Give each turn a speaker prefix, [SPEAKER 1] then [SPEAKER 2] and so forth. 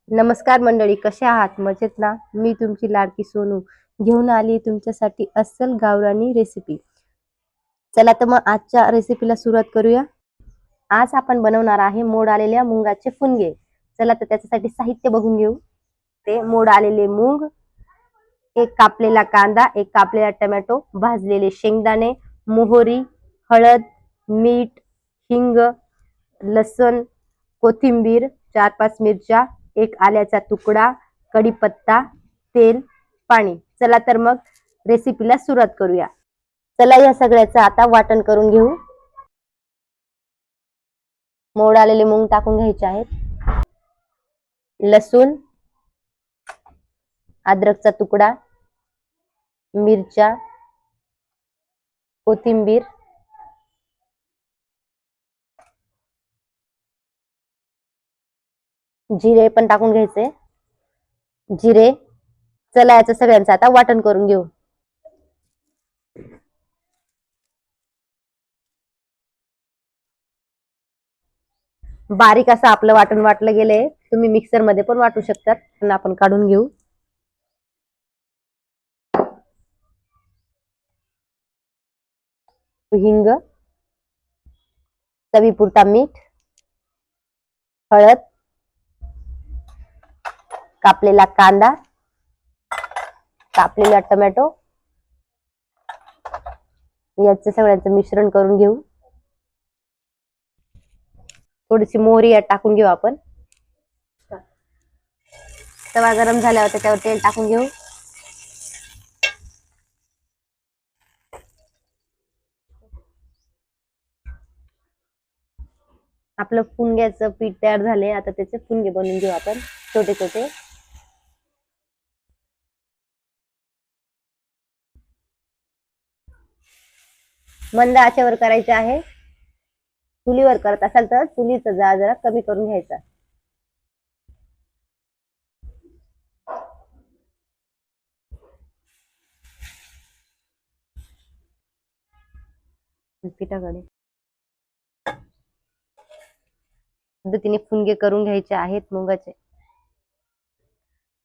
[SPEAKER 1] नमस्कार मंडळी, कसे आहात? मजेत ना? मी तुमची लाडकी सोनू घेऊन आली तुमच्यासाठी अस्सल गावरानी रेसिपी. चला तर मग आजच्या रेसिपीला सुरुवात करूया. आज आपण बनवणार आहे मोड आलेल्या मुंगाचे फुनगे. चला तर त्याच्यासाठी साहित्य बघून घेऊ. ते मोड आलेले मूग, एक कापलेला कांदा, एक कापलेला टोमॅटो, भाजलेले शेंगदाणे, मोहरी, हळद, मीठ, हिंग, लसूण, कोथिंबीर, 4-5 मिरच्या, एक आल्याचा तुकडा, कढीपत्ता, तेल, पाणी. चला तर मग रेसिपीला सुरुवात करूया. चला या सगळ्याचं आता वाटण करून घेऊ. मोड आलेले मूग टाकून घ्यायचे आहेत. लसूण, अद्रकचा तुकडा, मिरच्या, कोथिंबीर, जिरे पण टाकून घ्यायचे. जिरे. चला याचं सगळ्यांचं आता वाटण करून घेऊ. बारीक असं आपलं वाटण वाटलं गेलंय. तुम्ही मिक्सर मध्ये पण वाटू शकतात. पण आपण काढून घेऊ. हिंग, चवीपुरता मीठ, हळद, कापलेला कांदा, कापलेला टोमॅटो, याचं सगळ्यांचं मिश्रण करून घेऊ. थोडीशी मोहरी यात टाकून घेऊ आपण. तवा गरम झाल्यावर त्याच्यावर तेल टाकून घेऊ. आपलं फुनग्याचं पीठ तयार झाले. आता त्याचे फुनगे बनवून घेऊ आपण छोटे छोटे. मंद आचेवर करायचे आहे. चुलीवर करत असाल तर चुलीचा जाळ जरा कमी करून घ्यायचा. पिठाकडे पद्धतीने फुनगे करून घ्यायचे आहेत मुगाचे.